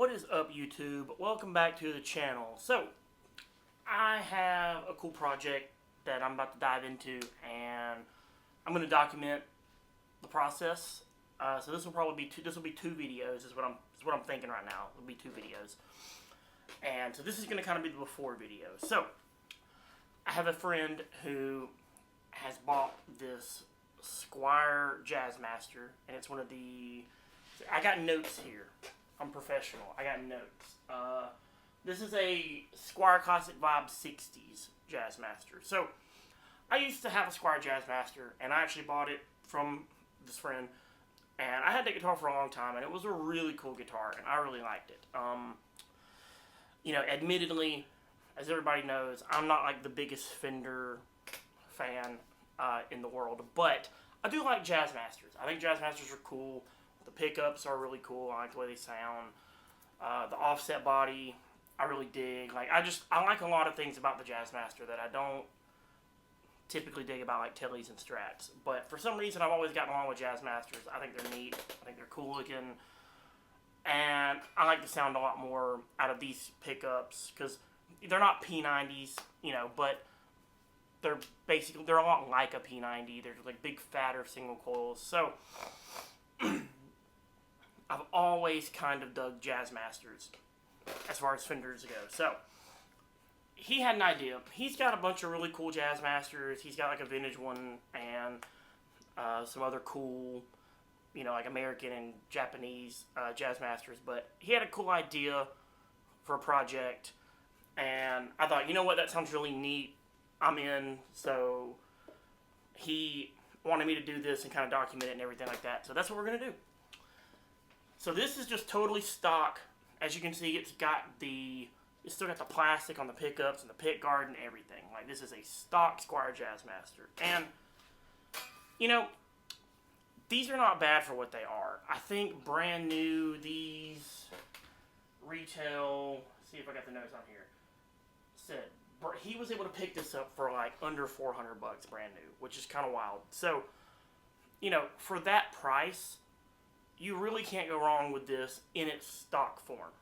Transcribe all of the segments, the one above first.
What is up, YouTube? Welcome back to the channel. So, I have a cool project that I'm about to dive into, and I'm going to document the process. So this will probably be two videos. Is what I'm thinking right now. It'll be 2 videos, and so this is going to kind of be the before video. So, I have a friend who has bought this Squier Jazzmaster, and it's one of the. I got notes here. I'm professional. I got notes. This is a Squier Classic Vibe 60s Jazzmaster. So, I used to have a Squier Jazzmaster, and I actually bought it from this friend. And I had that guitar for a long time, and it was a really cool guitar, and I really liked it. Admittedly, as everybody knows, I'm not like the biggest Fender fan in the world, but I do like Jazzmasters. I think Jazzmasters are cool. The pickups are really cool. I like the way they sound. The offset body, I really dig. I like a lot of things about the Jazzmaster that I don't typically dig about like Tellys and Strats. But for some reason, I've always gotten along with Jazzmasters. I think they're neat. I think they're cool looking. And I like the sound a lot more out of these pickups because they're not P90s, but they're a lot like a P90. They're like big, fatter single coils. So I've always kind of dug Jazzmasters as far as Fenders go. So he had an idea. He's got a bunch of really cool Jazzmasters. He's got like a vintage one and some other cool, like American and Japanese Jazzmasters. But he had a cool idea for a project, and I thought, you know what, that sounds really neat. I'm in. So he wanted me to do this and kind of document it and everything like that. So that's what we're going to do. So this is just totally stock. As you can see, it's still got the plastic on the pickups and the pick guard and everything. Like, this is a stock Squier Jazzmaster. And, these are not bad for what they are. I think brand new, these retail, see if I got the notes on here, said he was able to pick this up for like under $400 brand new, which is kind of wild. So, for that price, you really can't go wrong with this in its stock form.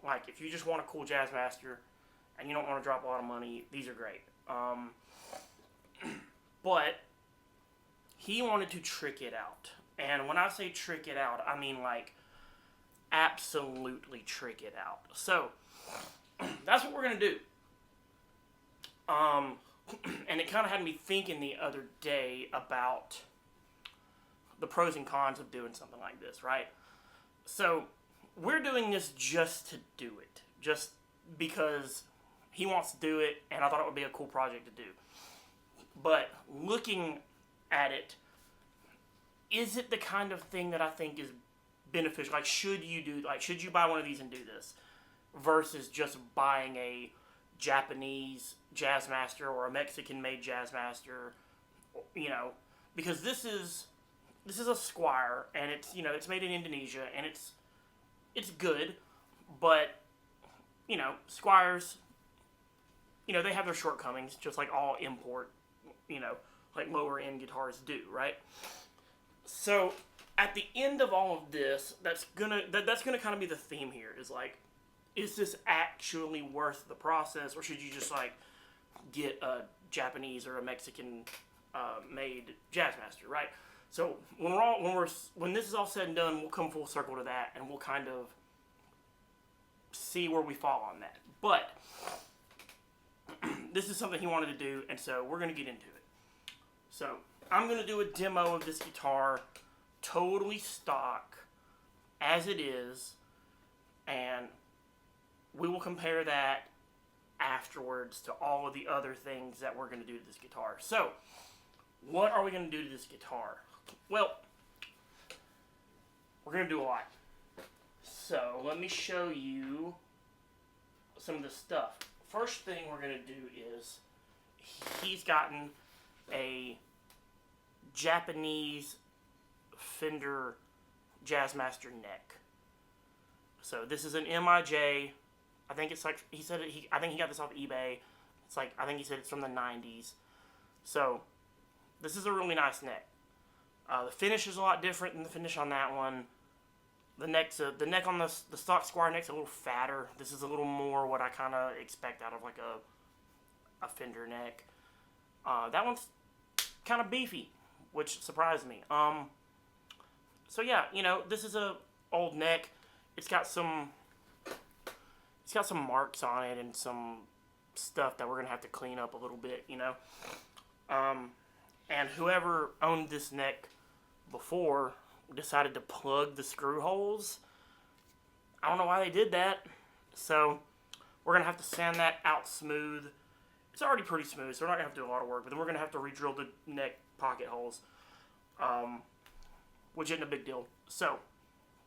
Like, if you just want a cool Jazzmaster and you don't want to drop a lot of money, these are great. But he wanted to trick it out. And when I say trick it out, I mean like absolutely trick it out. So that's what we're going to do. And it kind of had me thinking the other day about the pros and cons of doing something like this, right? So we're doing this just to do it, just because he wants to do it, and I thought it would be a cool project to do. But looking at it, is it the kind of thing that I think is beneficial? Like, should you buy one of these and do this versus just buying a Japanese Jazzmaster or a Mexican-made Jazzmaster, because this is a Squier, and it's made in Indonesia, and it's good, but Squiers, they have their shortcomings, just like all import, like lower end guitars do, right? So at the end of all of this, that's gonna kind of be the theme here. Is like, is this actually worth the process, or should you just like get a Japanese or a Mexican made Jazzmaster, right? So when this is all said and done, we'll come full circle to that, and we'll kind of see where we fall on that. But this is something he wanted to do, and so we're going to get into it. So I'm going to do a demo of this guitar, totally stock, as it is, and we will compare that afterwards to all of the other things that we're going to do to this guitar. So what are we going to do to this guitar? Well, we're going to do a lot. So, let me show you some of the stuff. First thing we're going to do is, he's gotten a Japanese Fender Jazzmaster neck. So, this is an MIJ. I think it's like, I think he got this off eBay. It's like, I think he said it's from the 90s. So, this is a really nice neck. The finish is a lot different than the finish on that one, the neck on the stock Squier neck's a little fatter. This is a little more what I kind of expect out of like a Fender neck. That one's kind of beefy, which surprised me. So yeah, this is a old neck. It's got some marks on it and some stuff that we're gonna have to clean up a little bit, And whoever owned this neck before decided to plug the screw holes. I don't know why they did that. So we're gonna have to sand that out smooth. It's already pretty smooth, so we're not gonna have to do a lot of work. But then we're gonna have to re-drill the neck pocket holes, which isn't a big deal. So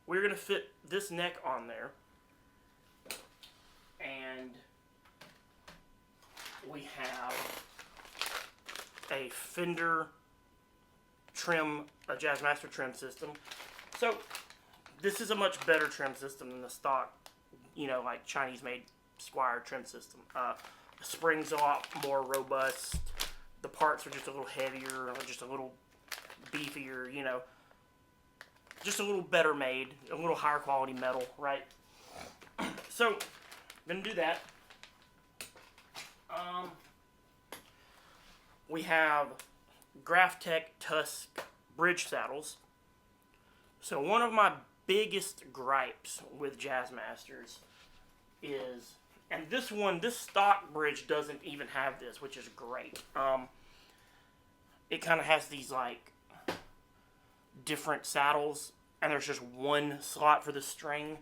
we're gonna fit this neck on there, and we have a Fender trim, a Jazzmaster trim system. So this is a much better trim system than the stock, like Chinese-made Squier trim system. The spring's a lot more robust. The parts are just a little heavier, just a little beefier, just a little better made, a little higher quality metal, right? So I'm gonna do that. We have Graphtec Tusk bridge saddles. So one of my biggest gripes with Jazzmasters is, and this stock bridge doesn't even have this, which is great. It kind of has these like different saddles, and there's just one slot for the string.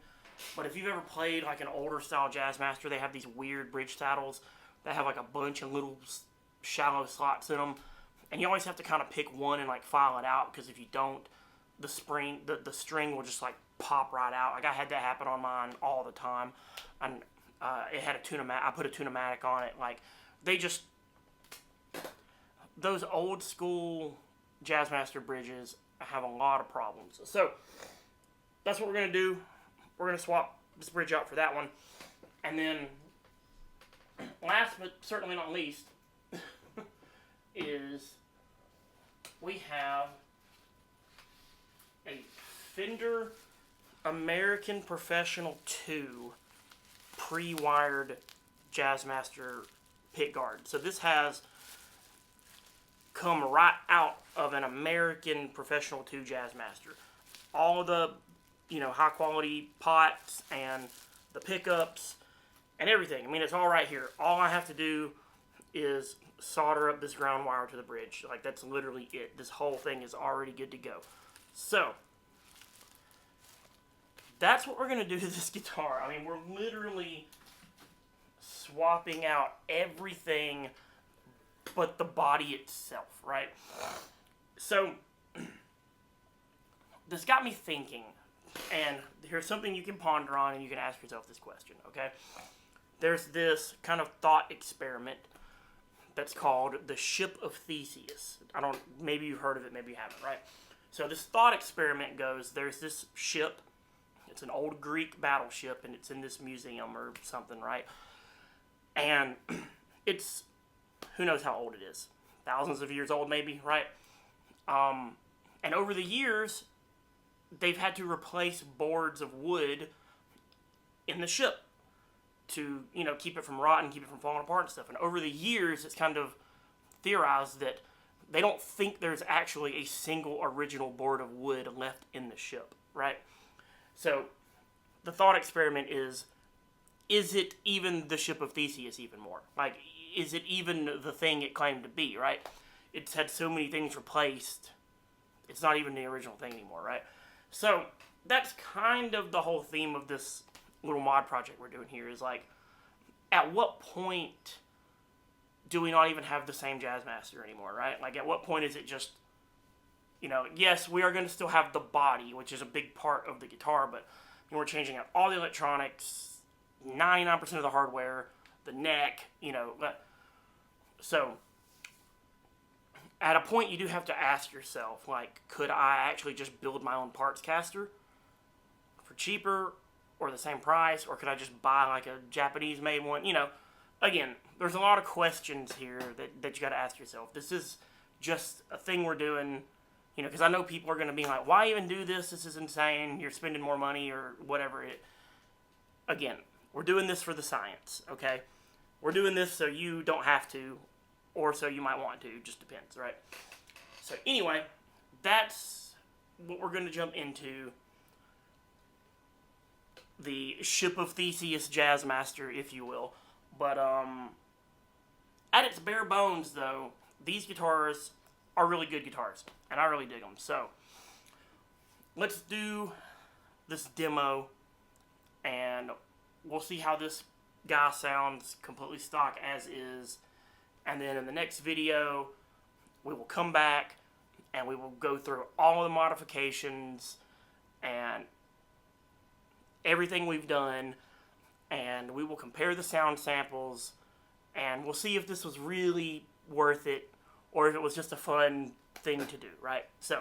But if you've ever played like an older style Jazzmaster, they have these weird bridge saddles that have like a bunch of little shallow slots in them, and you always have to kind of pick one and like file it out, because if you don't, the string will just like pop right out. Like I had that happen on mine all the time, and it had I put a Tune-o-matic on it. Like those old school Jazzmaster bridges have a lot of problems. So that's what we're gonna do. We're gonna swap this bridge out for that one, and then last but certainly not least is we have a Fender American Professional 2 pre-wired Jazzmaster pick guard. So this has come right out of an American Professional 2 Jazzmaster. All the, high quality pots and the pickups and everything. I mean, it's all right here. All I have to do is solder up this ground wire to the bridge. Like, that's literally it. This whole thing is already good to go. So that's what we're going to do to this guitar. I mean, we're literally swapping out everything but the body itself, right? So this got me thinking, and here's something you can ponder on, and you can ask yourself this question, okay? There's this kind of thought experiment that's called the Ship of Theseus. Maybe you've heard of it, maybe you haven't, right? So this thought experiment goes, there's this ship, it's an old Greek battleship, and it's in this museum or something, right? And it's, who knows how old it is? Thousands of years old, maybe, right? And over the years, they've had to replace boards of wood in the ship to, keep it from rotting, keep it from falling apart and stuff. And over the years, it's kind of theorized that they don't think there's actually a single original board of wood left in the ship, right? So the thought experiment is it even the Ship of Theseus even more? Like, is it even the thing it claimed to be, right? It's had so many things replaced, it's not even the original thing anymore, right? So that's kind of the whole theme of this little mod project we're doing here, is like, at what point do we not even have the same Jazzmaster anymore, right? Like, at what point is it just, yes, we are going to still have the body, which is a big part of the guitar, but we're changing out all the electronics, 99% of the hardware, the neck, so at a point you do have to ask yourself, like, could I actually just build my own parts caster for cheaper or the same price, or could I just buy like a Japanese made one? Again, there's a lot of questions here that you got to ask yourself. This is just a thing we're doing You know, because I know people are going to be like, why even do this? This is insane. You're spending more money or whatever. Again, we're doing this for the science, okay? We're doing this so you don't have to, or so you might want to. Just depends, right? So anyway, that's what we're going to jump into. The ship of Theseus Jazzmaster, if you will. But at its bare bones, though, these guitars are really good guitars, and I really dig them. So let's do this demo, and we'll see how this guy sounds completely stock as is. And then in the next video, we will come back and we will go through all the modifications and everything we've done, and we will compare the sound samples, and we'll see if this was really worth it or if it was just a fun thing to do, right? So,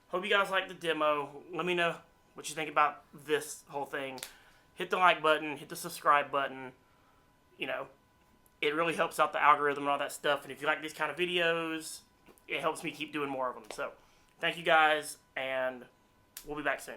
hope you guys like the demo. Let me know what you think about this whole thing. Hit the like button, hit the subscribe button. You know, it really helps out the algorithm and all that stuff, and if you like these kind of videos, it helps me keep doing more of them. So, thank you guys, and we'll be back soon.